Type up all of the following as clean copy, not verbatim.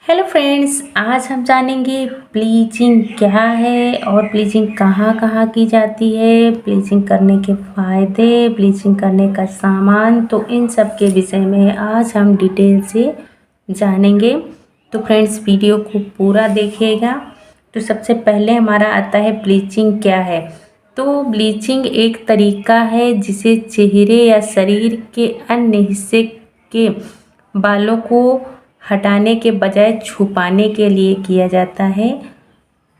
Hello friends, आज हम जानेंगे ब्लीचिंग क्या है और ब्लीचिंग कहाँ कहाँ की जाती है, ब्लीचिंग करने के फ़ायदे, ब्लीचिंग करने का सामान। तो इन सब के विषय में आज हम डिटेल से जानेंगे। तो फ्रेंड्स, वीडियो को पूरा देखिएगा। तो सबसे पहले हमारा आता है ब्लीचिंग क्या है। तो ब्लीचिंग एक तरीका है जिसे चेहरे या शरीर के अन्य हिस्से के बालों को हटाने के बजाय छुपाने के लिए किया जाता है,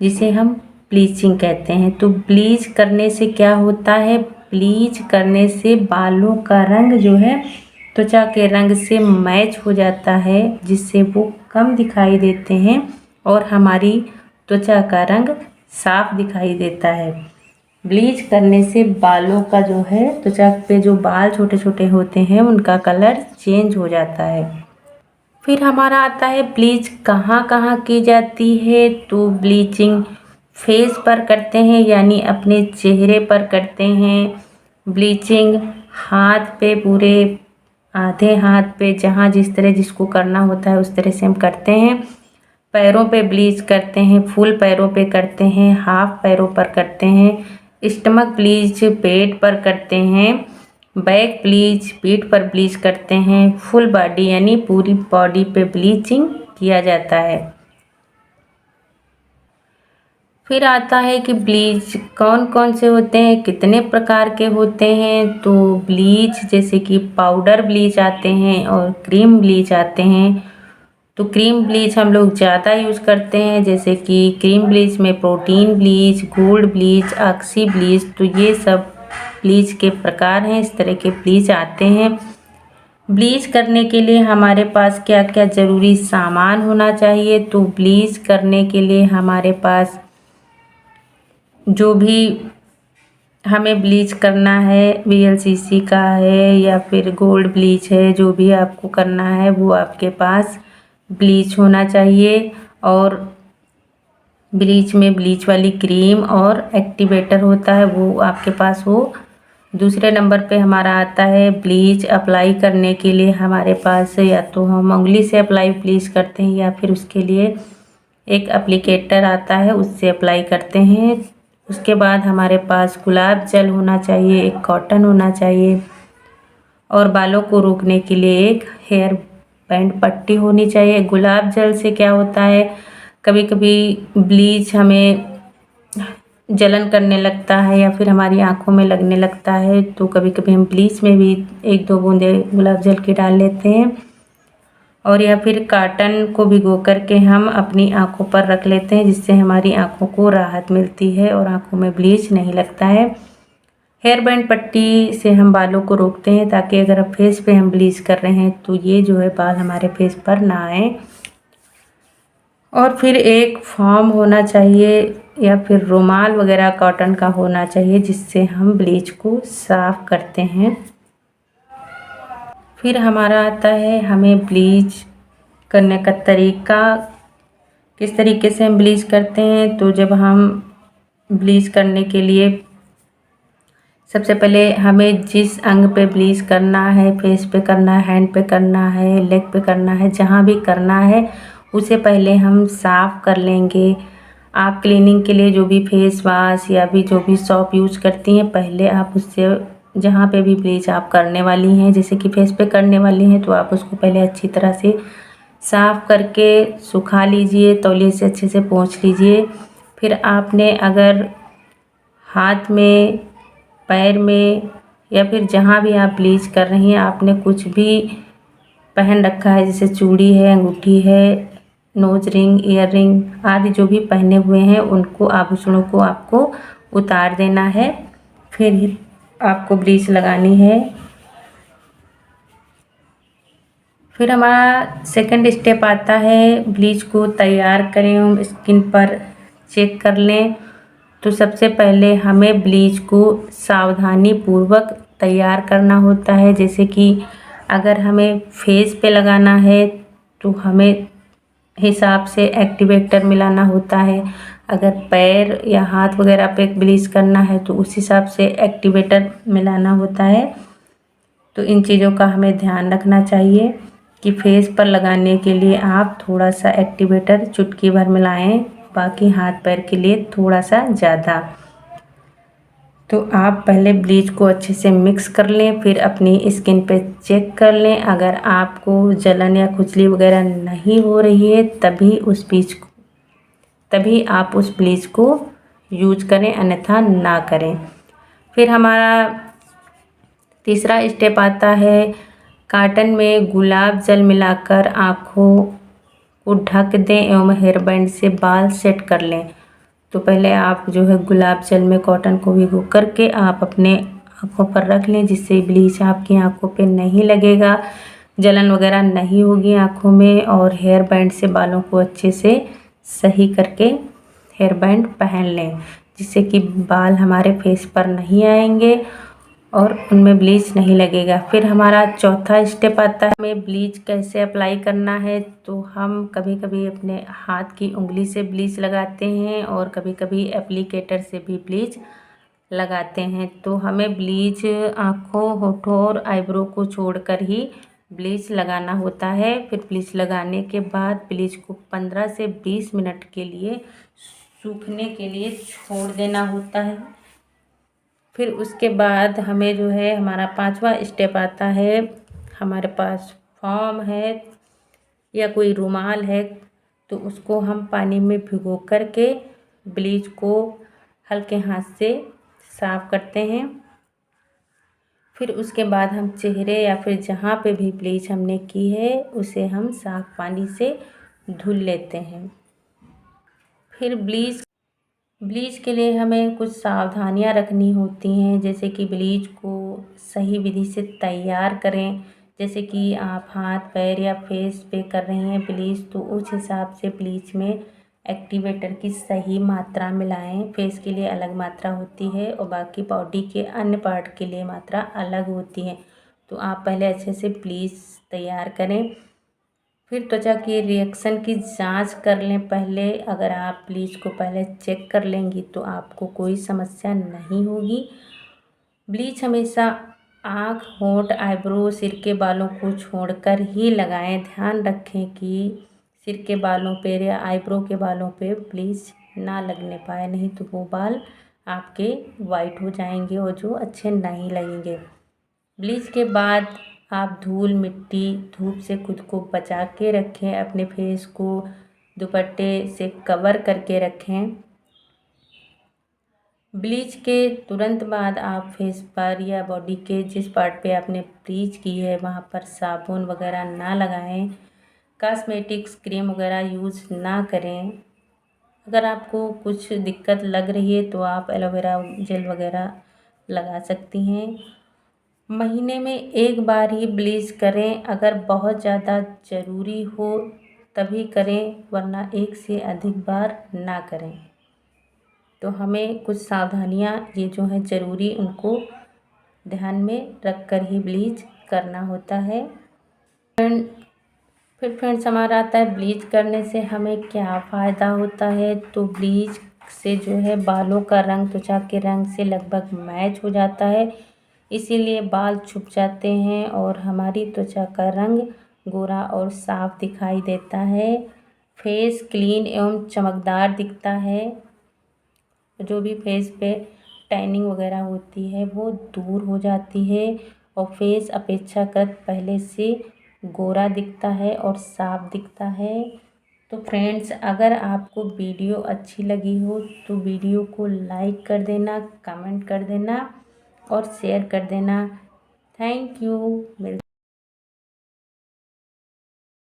जिसे हम ब्लीचिंग कहते हैं। तो ब्लीच करने से क्या होता है, ब्लीच करने से बालों का रंग जो है त्वचा के रंग से मैच हो जाता है, जिससे वो कम दिखाई देते हैं और हमारी त्वचा का रंग साफ दिखाई देता है। ब्लीच करने से बालों का जो है, त्वचा पे जो बाल छोटे छोटे होते हैं उनका कलर चेंज हो जाता है। फिर हमारा आता है ब्लीच कहाँ कहाँ की जाती है। तो ब्लीचिंग फेस पर करते हैं, यानी अपने चेहरे पर करते हैं। ब्लीचिंग हाथ पे, पूरे आधे हाथ पे, जहाँ जिस तरह जिसको करना होता है उस तरह से हम करते हैं। पैरों पे ब्लीच करते हैं, फुल पैरों पे करते हैं, हाफ पैरों पर करते हैं। स्टमक ब्लीच पेट पर करते हैं। बैक ब्लीच पीठ पर ब्लीच करते हैं। फुल बॉडी यानी पूरी बॉडी पे ब्लीचिंग किया जाता है। फिर आता है कि ब्लीच कौन कौन से होते हैं, कितने प्रकार के होते हैं। तो ब्लीच जैसे कि पाउडर ब्लीच आते हैं और क्रीम ब्लीच आते हैं। तो क्रीम ब्लीच हम लोग ज़्यादा यूज़ करते हैं, जैसे कि क्रीम ब्लीच में protein bleach, gold bleach, oxy bleach, तो ये सब ब्लीच के प्रकार हैं। इस तरह के ब्लीच आते हैं। ब्लीच करने के लिए हमारे पास क्या क्या ज़रूरी सामान होना चाहिए। तो ब्लीच करने के लिए हमारे पास जो भी हमें ब्लीच करना है, VLCC का है या फिर गोल्ड ब्लीच है, जो भी आपको करना है वो आपके पास ब्लीच होना चाहिए। और ब्लीच में ब्लीच वाली क्रीम और एक्टिवेटर होता है, वो आपके पास हो। दूसरे नंबर पे हमारा आता है ब्लीच अप्लाई करने के लिए हमारे पास या तो हम उंगली से अप्लाई ब्लीच करते हैं या फिर उसके लिए एक एप्लीकेटर आता है, उससे अप्लाई करते हैं। उसके बाद हमारे पास गुलाब जल होना चाहिए, एक कॉटन होना चाहिए और बालों को रोकने के लिए एक हेयर बैंड पट्टी होनी चाहिए। गुलाब जल से क्या होता है, कभी कभी ब्लीच हमें जलन करने लगता है या फिर हमारी आंखों में लगने लगता है, तो कभी कभी हम ब्लीच में भी एक दो बूंदे गुलाब जल की डाल लेते हैं और या फिर कॉटन को भिगो करके हम अपनी आंखों पर रख लेते हैं, जिससे हमारी आंखों को राहत मिलती है और आंखों में ब्लीच नहीं लगता है। हेयर बैंड पट्टी से हम बालों को रोकते हैं, ताकि अगर अब फेस पे हम ब्लीच कर रहे हैं तो ये जो है बाल हमारे फेस पर ना आए। और फिर एक फॉर्म होना चाहिए या फिर रुमाल वगैरह कॉटन का होना चाहिए, जिससे हम ब्लीच को साफ करते हैं। फिर हमारा आता है हमें ब्लीच करने का तरीका, किस तरीके से हम ब्लीच करते हैं। तो जब हम ब्लीच करने के लिए सबसे पहले हमें जिस अंग पे ब्लीच करना है, फेस पे करना है, हैंड पे करना है, लेग पे करना है, जहाँ भी करना है उसे पहले हम साफ़ कर लेंगे। आप क्लीनिंग के लिए जो भी फेस वॉश या भी जो भी सॉप यूज करती हैं, पहले आप उससे जहाँ पे भी ब्लीच आप करने वाली हैं, जैसे कि फेस पे करने वाली हैं, तो आप उसको पहले अच्छी तरह से साफ़ करके सुखा लीजिए, तौलिए से अच्छे से पोंछ लीजिए। फिर आपने अगर हाथ में, पैर में या फिर जहाँ भी आप ब्लीच कर रही हैं, आपने कुछ भी पहन रखा है, जैसे चूड़ी है, अंगूठी है, नोज रिंग, ईयर रिंग आदि जो भी पहने हुए हैं, उनको, आभूषणों को आपको उतार देना है। फिर आपको ब्लीच लगानी है। फिर हमारा सेकंड स्टेप आता है ब्लीच को तैयार करें, हम स्किन पर चेक कर लें। तो सबसे पहले हमें ब्लीच को सावधानी पूर्वक तैयार करना होता है। जैसे कि अगर हमें फेस पे लगाना है तो हमें हिसाब से एक्टिवेटर मिलाना होता है। अगर पैर या हाथ वगैरह पे ब्लीच करना है तो उस हिसाब से एक्टिवेटर मिलाना होता है। तो इन चीज़ों का हमें ध्यान रखना चाहिए। कि फेस पर लगाने के लिए आप थोड़ा सा एक्टिवेटर चुटकी भर मिलाएं, बाकी हाथ पैर के लिए थोड़ा सा ज़्यादा। तो आप पहले ब्लीच को अच्छे से मिक्स कर लें, फिर अपनी स्किन पे चेक कर लें। अगर आपको जलन या खुजली वगैरह नहीं हो रही है तभी आप उस ब्लीच को यूज करें, अन्यथा ना करें। फिर हमारा तीसरा स्टेप आता है, कॉटन में गुलाब जल मिलाकर आँखों को ढक दें एवं हेयर बैंड से बाल सेट कर लें। तो पहले आप जो है गुलाब जल में कॉटन को भिगो करके आप अपने आँखों पर रख लें, जिससे ब्लीच आपकी आँखों पे नहीं लगेगा, जलन वगैरह नहीं होगी आँखों में। और हेयर बैंड से बालों को अच्छे से सही करके हेयर बैंड पहन लें, जिससे कि बाल हमारे फेस पर नहीं आएंगे और उनमें ब्लीच नहीं लगेगा। फिर हमारा चौथा स्टेप आता है, हमें ब्लीच कैसे अप्लाई करना है। तो हम कभी कभी अपने हाथ की उंगली से ब्लीच लगाते हैं और कभी कभी एप्लीकेटर से भी ब्लीच लगाते हैं। तो हमें ब्लीच आँखों, होठों और आईब्रो को छोड़कर ही ब्लीच लगाना होता है। फिर ब्लीच लगाने के बाद ब्लीच को 15 से 20 मिनट के लिए सूखने के लिए छोड़ देना होता है। फिर उसके बाद हमें जो है हमारा पांचवा स्टेप आता है, हमारे पास फॉर्म है या कोई रुमाल है तो उसको हम पानी में भिगो करके ब्लीच को हल्के हाथ से साफ करते हैं। फिर उसके बाद हम चेहरे या फिर जहाँ पे भी ब्लीच हमने की है उसे हम साफ पानी से धुल लेते हैं। फिर ब्लीच के लिए हमें कुछ सावधानियां रखनी होती हैं, जैसे कि ब्लीच को सही विधि से तैयार करें। जैसे कि आप हाथ पैर या फेस पे कर रही हैं ब्लीच, तो उस हिसाब से ब्लीच में एक्टिवेटर की सही मात्रा मिलाएं। फेस के लिए अलग मात्रा होती है और बाकी बॉडी के अन्य पार्ट के लिए मात्रा अलग होती है। तो आप पहले अच्छे से ब्लीच तैयार करें। फिर त्वचा की रिएक्शन की जांच कर लें पहले। अगर आप ब्लीच को पहले चेक कर लेंगी तो आपको कोई समस्या नहीं होगी। ब्लीच हमेशा आँख, होंठ, आईब्रो, सिर के बालों को छोड़कर ही लगाएं। ध्यान रखें कि सिर के बालों पर या आईब्रो के बालों पे ब्लीच ना लगने पाए, नहीं तो वो बाल आपके वाइट हो जाएंगे और जो अच्छे नहीं लगेंगे। ब्लीच के बाद आप धूल, मिट्टी, धूप से खुद को बचा के रखें। अपने फेस को दुपट्टे से कवर करके रखें। ब्लीच के तुरंत बाद आप फेस पर या बॉडी के जिस पार्ट पे आपने ब्लीच की है वहाँ पर साबुन वगैरह ना लगाएं। कॉस्मेटिक्स क्रीम वगैरह यूज़ ना करें। अगर आपको कुछ दिक्कत लग रही है तो आप एलोवेरा जेल वगैरह लगा सकती हैं। महीने में एक बार ही ब्लीच करें। अगर बहुत ज़्यादा ज़रूरी हो तभी करें, वरना एक से अधिक बार ना करें। तो हमें कुछ सावधानियां ये जो है ज़रूरी उनको ध्यान में रख कर ही ब्लीच करना होता है। फिर फ्रेंड्स हमारा आता है ब्लीच करने से हमें क्या फ़ायदा होता है। तो ब्लीच से जो है बालों का रंग त्वचा के रंग से लगभग मैच हो जाता है, इसीलिए बाल छुप जाते हैं और हमारी त्वचा का रंग गोरा और साफ दिखाई देता है। फेस क्लीन एवं चमकदार दिखता है। जो भी फेस पे टैनिंग वगैरह होती है वो दूर हो जाती है और फेस अपेक्षाकृत पहले से गोरा दिखता है और साफ दिखता है। तो फ्रेंड्स अगर आपको वीडियो अच्छी लगी हो तो वीडियो को लाइक कर देना, कमेंट कर देना और शेयर कर देना। Thank you.